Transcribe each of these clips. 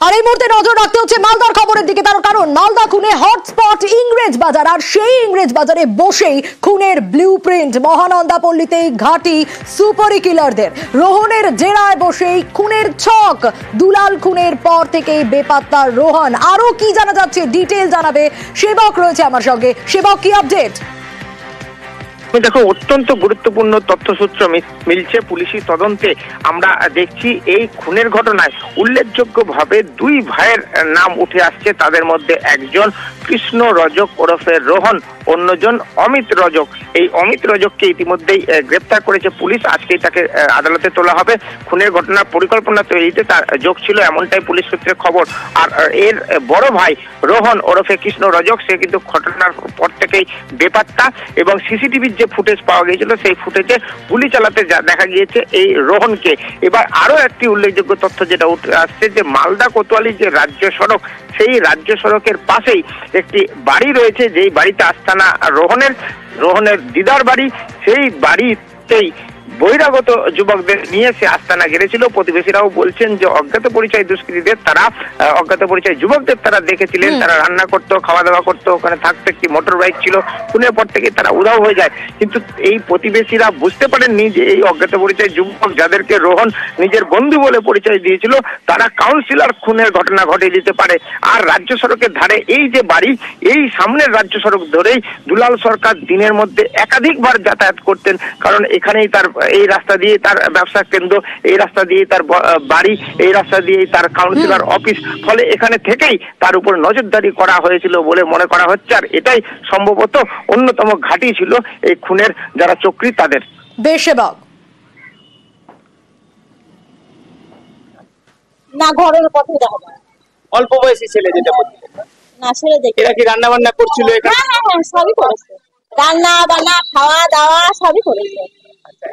আর এই মুহূর্তে নজর রাখতে হচ্ছে মালদার খবরের দিকে, তার কারণ মালদা খুনে হটস্পট ইংরেজ বাজার। আর সেই ইংরেজ বাজারে বসেই খুনের ব্লুপ্রিন্ট। মহানন্দা পল্লীতেই ঘাঁটি সুপারি কিলারদের। রোহনের ডেরায় বসেই খুনের ছক। দুলাল খুনের পর থেকেই বেপাত্তা রোহন। আরো কি জানা যাচ্ছে ডিটেইল জানাবে সেবক, রয়েছে আমার সঙ্গে। সেবক, কি আপডেট? দেখো, অত্যন্ত গুরুত্বপূর্ণ তথ্যসূত্র মিলছে পুলিশি তদন্তে। আমরা দেখছি এই খুনের ঘটনায় উল্লেখযোগ্যভাবে দুই ভাইয়ের নাম উঠে আসছে। তাদের মধ্যে একজন কৃষ্ণ রজক ওরফে রোহন, অন্যজন অমিত রজক। এই অমিত রজককে ইতিমধ্যেই গ্রেপ্তার করেছে পুলিশ। আজকেই তাকে আদালতে তোলা হবে। খুনের ঘটনার পরিকল্পনা তৈরিতে তার যোগ ছিল, এমনটাই পুলিশ সূত্রে খবর। আর এর বড় ভাই রোহন ওরফে কৃষ্ণ রজক, সে কিন্তু ঘটনার পর থেকেই বেপাত্তা। এবং সিসিটিভির যে ফুটেজ পাওয়া গিয়েছিল, সেই ফুটেজে গুলি চালাতে দেখা গিয়েছে এই রোহনকে। এবার আরো একটি উল্লেখযোগ্য তথ্য যেটা উঠে আসছে, যে মালদা কোতোয়ালি যে রাজ্য সড়ক, সেই রাজ্য সড়কের পাশেই একটি বাড়ি রয়েছে, যেই বাড়িতে আস্তানা রোহনের দিদার বাড়ি। সেই বাড়িতেই বহিরাগত যুবকদের নিয়ে সে আস্তানা ঘিরেছিল। প্রতিবেশীরাও বলছেন যে অজ্ঞাত পরিচয় দুষ্কৃতীদের অজ্ঞাত পরিচয় যুবকদের তারা দেখেছিলেন। তারা রান্না করতো, খাওয়া দাওয়া করতো, ওখানে থাকতো একটি মোটর বাইক ছিল। খুনের পর থেকে তারা উধাও হয়ে যায়। কিন্তু এই প্রতিবেশীরা বুঝতে পারেননি যে এই অজ্ঞাত পরিচয় যুবক, যাদেরকে রোহন নিজের বন্ধু বলে পরিচয় দিয়েছিল, তারা কাউন্সিলর খুনের ঘটনা ঘটিয়ে দিতে পারে। আর রাজ্য সড়কের ধারে এই যে বাড়ি, এই সামনের রাজ্য সড়ক ধরেই দুলাল সরকার দিনের মধ্যে একাধিকবার যাতায়াত করতেন। কারণ এখানেই তার, এই রাস্তা দিয়ে তার ব্যবসা কেন্দ্র, এই রাস্তা দিয়ে তার বাড়ি, এই রাস্তা দিয়ে তার কাউন্সিলর অফিস। ফলে এখানে থেকেই তার উপর নজরদারি করা হয়েছিল বলে মনে করা হচ্ছে। আর এটাই সম্ভবত অন্যতম ঘাঁটি ছিল এই খুনের যারা চক্রী তাদের। বেশ সেবক। না, ঘরের পথে দেখা যায়। অল্প বয়সী ছেলে যেটা বলছিল, না ছেলে দেখে। এরা কি রান্না বান্না করছিল এখানে? হ্যাঁ, সবই করেছে। রান্না বান্না, খাওয়া দাওয়া সবই করেছে।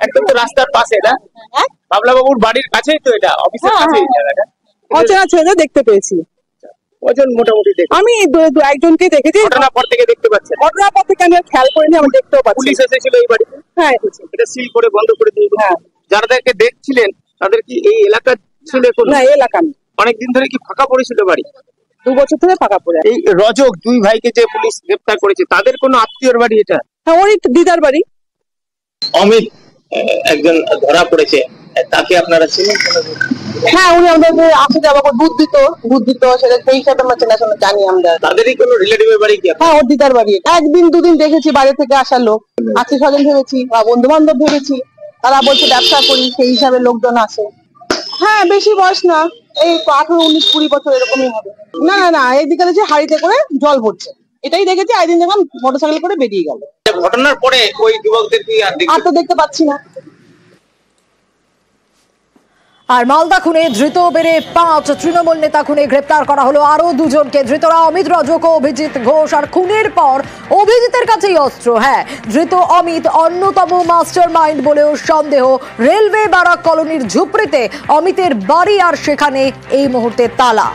একদম তো রাস্তার পাশে না? হ্যাঁ, বাবলা বাবুর বাড়ির কাছেই তো এটা, অফিসের কাছেই জায়গাটা। অচেনা ছেলে দেখতে পেয়েছি। ওজন মোটামুটি দেখে আমি একজনকে দেখেছি। ঘটনার পর থেকে দেখতে পাচ্ছেন? ঘটনার পর থেকে আমি আর খেয়াল করিনি, আমি দেখতেও পাচ্ছি। পুলিশ এসেছিল এই বাড়িতে? হ্যাঁ, এসেছি। এটা সিল করে বন্ধ করে দিয়ে। হ্যাঁ। যাদেরকে দেখছিলেন তাদের কি এই এলাকা ছিল? না, এই এলাকা নেই। অনেকদিন ধরে কি ফাঁকা পড়েছিল বাড়ি? 2 বছর ধরে ফাঁকা পড়ে। এই রজক দুই ভাইকে যে পুলিশ গ্রেপ্তার করেছে, তাদের কোনো আত্মীয়র বাড়ি এটা? হ্যাঁ, ওই দিদার বাড়ি। অমিত একজন ধরা পড়েছে, তাকে আপনারা চিনেন? হ্যাঁ, উনি আমাদের আসে যাওয়া দুধ দিত সেটা, সেই হিসাবে আমরা চেনাশোনা জানি আমরা। তাদেরই কোনো রিলেটিভের বাড়ি কি? হ্যাঁ, ওর দিদার বাড়ি। 1-2 দিন দেখেছি বাইরে থেকে আসা লোক, আত্মীয় স্বজন ভেবেছি বা বন্ধু বান্ধব ভেবেছি। তারা বলছে ব্যবসা করি, সেই হিসাবে লোকজন আসে। হ্যাঁ, বেশি বয়স না, এই 18-19-20 বছর এরকমই হবে। না না, এইদিকে দেখছি হাড়িতে করে জল ভরছে, এটাই দেখেছি। একদিন দেখলাম মোটরসাইকেল করে বেরিয়ে গেল। ঘটনার পরে ওই যুবকদের কি আর তো দেখতে পাচ্ছি না। আর মালদা খুনে ধৃত বেড়ে 5। তৃণমূল নেতা খুনে গ্রেপ্তার করা হলো আরো 2 জনকে। ধৃতরা অমিত রজক ও অভিজিৎ ঘোষ। আর খুনের পর অভিজিতের কাছেই অস্ত্র। হ্যাঁ, ধৃত অমিত অন্যতম মাস্টার মাইন্ড বলেও সন্দেহ। রেলওয়ে বারাক কলোনির ঝুপড়িতে অমিতের বাড়ি, আর সেখানে এই মুহূর্তে তালা।